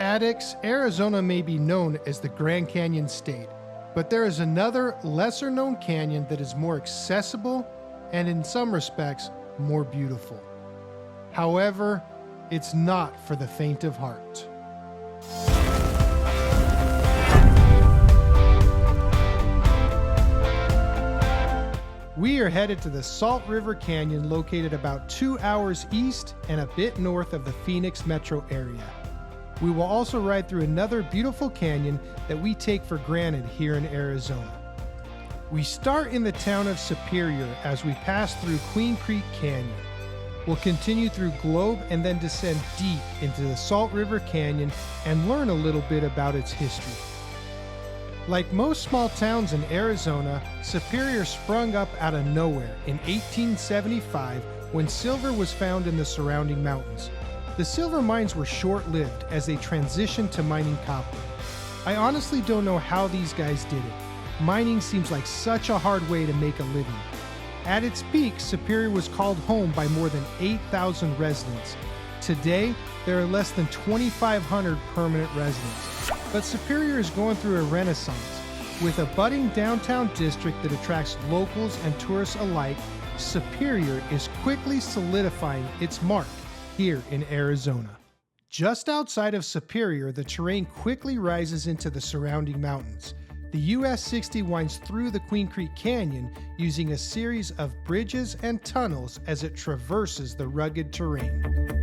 Addicts, Arizona may be known as the Grand Canyon State, but there is another lesser-known canyon that is more accessible and in some respects more beautiful. However, it's not for the faint of heart. We are headed to the Salt River Canyon, located about 2 hours east and a bit north of the Phoenix metro area. We will also ride through another beautiful canyon that we take for granted here in Arizona. We start in the town of Superior as we pass through Queen Creek Canyon. We'll continue through Globe and then descend deep into the Salt River Canyon and learn a little bit about its history. Like most small towns in Arizona, Superior sprung up out of nowhere in 1875 when silver was found in the surrounding mountains. The silver mines were short-lived as they transitioned to mining copper. I honestly don't know how these guys did it. Mining seems like such a hard way to make a living. At its peak, Superior was called home by more than 8,000 residents. Today, there are less than 2,500 permanent residents. But Superior is going through a renaissance. With a budding downtown district that attracts locals and tourists alike, Superior is quickly solidifying its mark here in Arizona. Just outside of Superior, the terrain quickly rises into the surrounding mountains. The US 60 winds through the Queen Creek Canyon using a series of bridges and tunnels as it traverses the rugged terrain.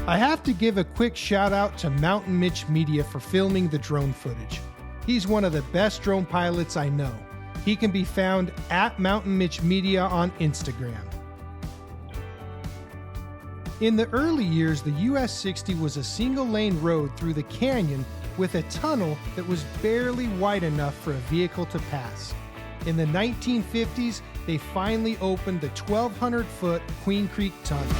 I have to give a quick shout out to Mountain Mitch Media for filming the drone footage. He's one of the best drone pilots I know. He can be found at Mountain Mitch Media on Instagram. In the early years, the US 60 was a single lane road through the canyon with a tunnel that was barely wide enough for a vehicle to pass. In the 1950s, they finally opened the 1,200-foot Queen Creek Tunnel.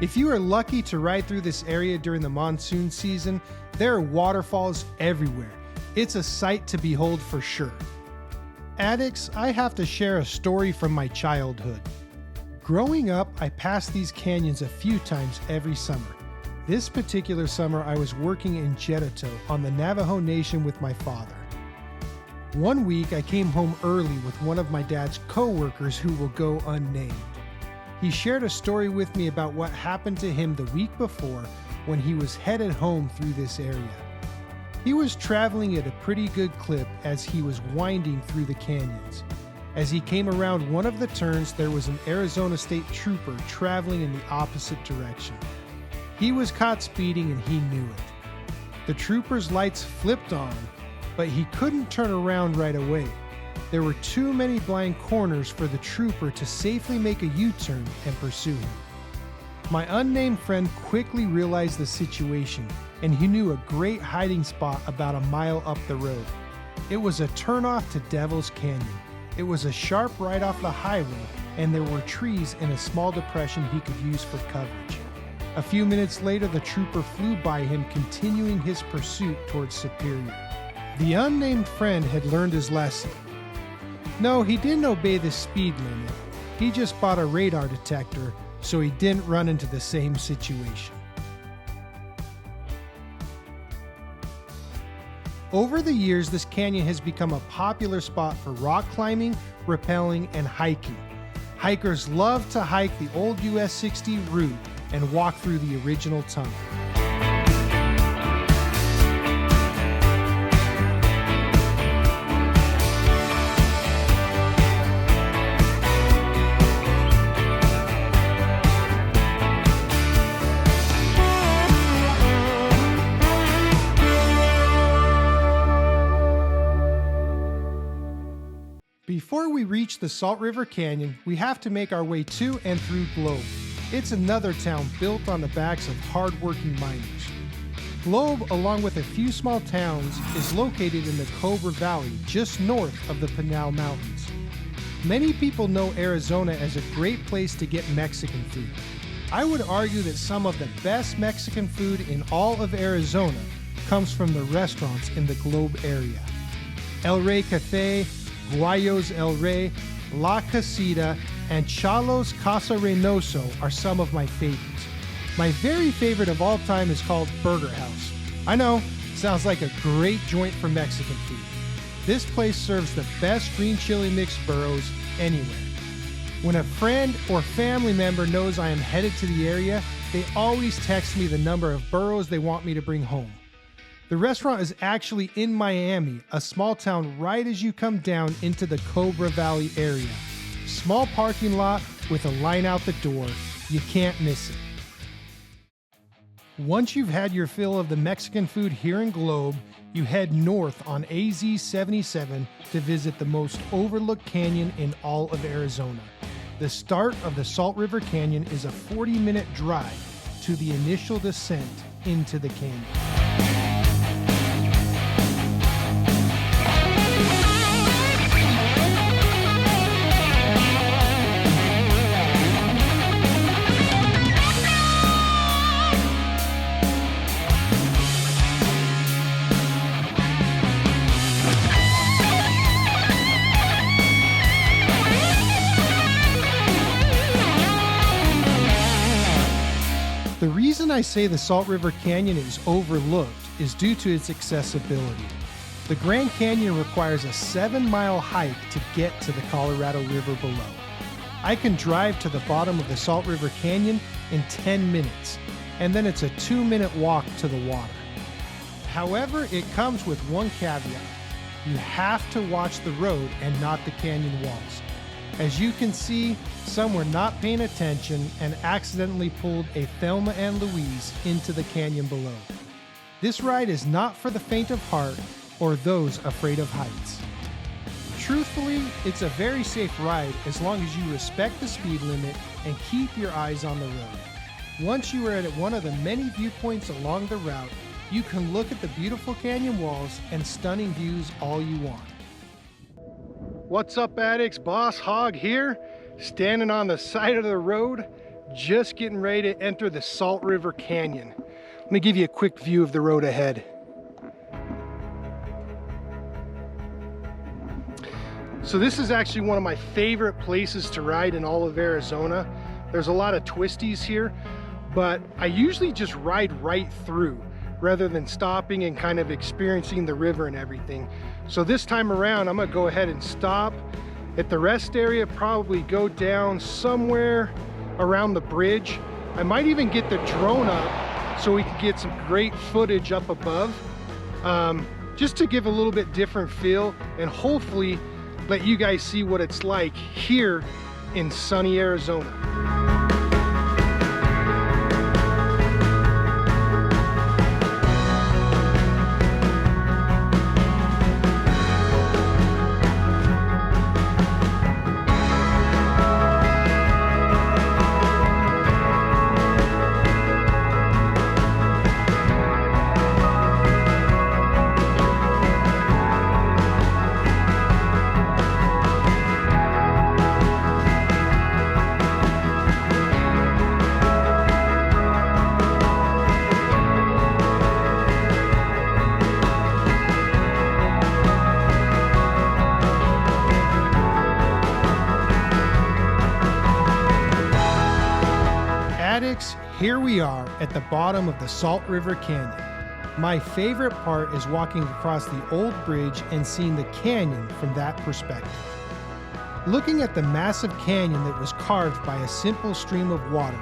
If you are lucky to ride through this area during the monsoon season, there are waterfalls everywhere. It's a sight to behold for sure. Addicts, I have to share a story from my childhood. Growing up, I passed these canyons a few times every summer. This particular summer, I was working in Jettato on the Navajo Nation with my father. One week, I came home early with one of my dad's co-workers who will go unnamed. He shared a story with me about what happened to him the week before when he was headed home through this area. He was traveling at a pretty good clip as he was winding through the canyons. As he came around one of the turns, there was an Arizona State Trooper traveling in the opposite direction. He was caught speeding and he knew it. The trooper's lights flipped on, but he couldn't turn around right away. There were too many blind corners for the trooper to safely make a U-turn and pursue him. My unnamed friend quickly realized the situation, and he knew a great hiding spot about a mile up the road. It was a turnoff to Devil's Canyon. It was a sharp right off the highway, and there were trees in a small depression he could use for coverage. A few minutes later, the trooper flew by him, continuing his pursuit towards Superior. The unnamed friend had learned his lesson. No, he didn't obey the speed limit. He just bought a radar detector so he didn't run into the same situation. Over the years, this canyon has become a popular spot for rock climbing, rappelling, and hiking. Hikers love to hike the old US 60 route and walk through the original tunnel. Before we reach the Salt River Canyon, we have to make our way to and through Globe. It's another town built on the backs of hard-working miners. Globe, along with a few small towns, is located in the Cobra Valley, just north of the Pinal Mountains. Many people know Arizona as a great place to get Mexican food. I would argue that some of the best Mexican food in all of Arizona comes from the restaurants in the Globe area. El Rey Cafe, Guayos El Rey, La Casita, and Chalo's Casa Reynoso are some of my favorites. My very favorite of all time is called Burger House. I know, sounds like a great joint for Mexican food. This place serves the best green chili mixed burros anywhere. When a friend or family member knows I am headed to the area, they always text me the number of burros they want me to bring home. The restaurant is actually in Miami, a small town right as you come down into the Cobra Valley area. Small parking lot with a line out the door. You can't miss it. Once you've had your fill of the Mexican food here in Globe, you head north on AZ-77 to visit the most overlooked canyon in all of Arizona. The start of the Salt River Canyon is a 40-minute drive to the initial descent into the canyon. The reason I say the Salt River Canyon is overlooked is due to its accessibility. The Grand Canyon requires a 7-mile hike to get to the Colorado River below. I can drive to the bottom of the Salt River Canyon in 10 minutes, and then it's a 2-minute walk to the water. However, it comes with one caveat. You have to watch the road and not the canyon walls. As you can see, some were not paying attention and accidentally pulled a Thelma and Louise into the canyon below. This ride is not for the faint of heart or those afraid of heights. Truthfully, it's a very safe ride as long as you respect the speed limit and keep your eyes on the road. Once you are at one of the many viewpoints along the route, you can look at the beautiful canyon walls and stunning views all you want. What's up, addicts? Boss Hog here, standing on the side of the road, just getting ready to enter the Salt River Canyon. Let me give you a quick view of the road ahead. So this is actually one of my favorite places to ride in all of Arizona. There's a lot of twisties here, but I usually just ride right through rather than stopping and kind of experiencing the river and everything. So this time around, I'm gonna go ahead and stop at the rest area, probably go down somewhere around the bridge. I might even get the drone up so we can get some great footage up above, just to give a little bit different feel and hopefully let you guys see what it's like here in sunny Arizona. Addicts, here we are at the bottom of the Salt River Canyon. My favorite part is walking across the old bridge and seeing the canyon from that perspective. Looking at the massive canyon that was carved by a simple stream of water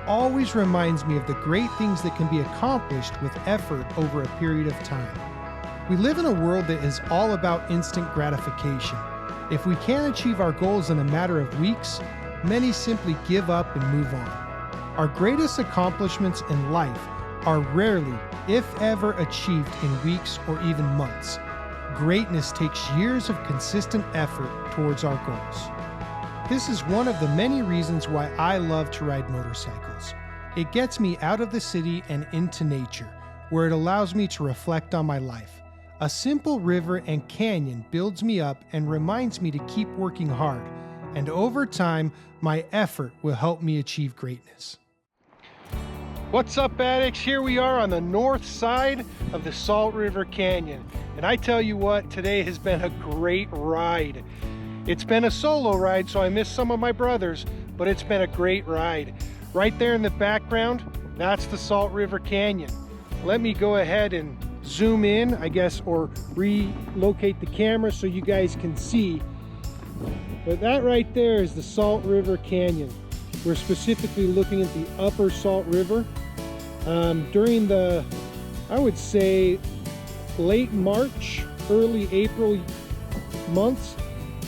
always reminds me of the great things that can be accomplished with effort over a period of time. We live in a world that is all about instant gratification. If we can't achieve our goals in a matter of weeks, many simply give up and move on. Our greatest accomplishments in life are rarely, if ever, achieved in weeks or even months. Greatness takes years of consistent effort towards our goals. This is one of the many reasons why I love to ride motorcycles. It gets me out of the city and into nature, where it allows me to reflect on my life. A simple river and canyon builds me up and reminds me to keep working hard, and over time, my effort will help me achieve greatness. What's up, addicts? Here we are on the north side of the Salt River Canyon. And I tell you what, today has been a great ride. It's been a solo ride, so I missed some of my brothers, but it's been a great ride. Right there in the background, that's the Salt River Canyon. Let me go ahead and zoom in, I guess, or relocate the camera so you guys can see. But that right there is the Salt River Canyon. We're specifically looking at the upper Salt River. During the, I would say, late March, early April months,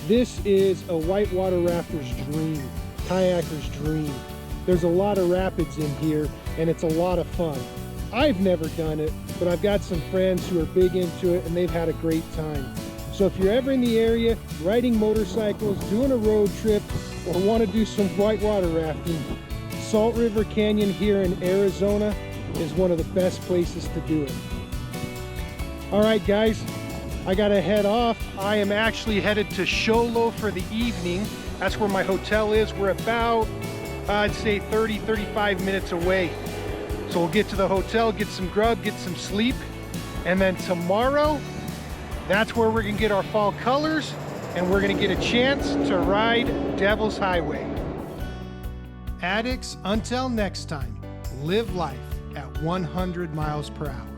this is a whitewater rafter's dream, kayaker's dream. There's a lot of rapids in here, and it's a lot of fun. I've never done it, but I've got some friends who are big into it, and they've had a great time. So if you're ever in the area, riding motorcycles, doing a road trip, or want to do some whitewater rafting, Salt River Canyon here in Arizona is one of the best places to do it. All right, guys, I gotta head off. I am actually headed to Sholo for the evening. That's where my hotel is. We're about, I'd say 30-35 minutes away. So we'll get to the hotel, get some grub, get some sleep, and then tomorrow, that's where we're gonna get our fall colors, and we're gonna get a chance to ride Devil's Highway. Addicts, until next time, live life at 100 miles per hour.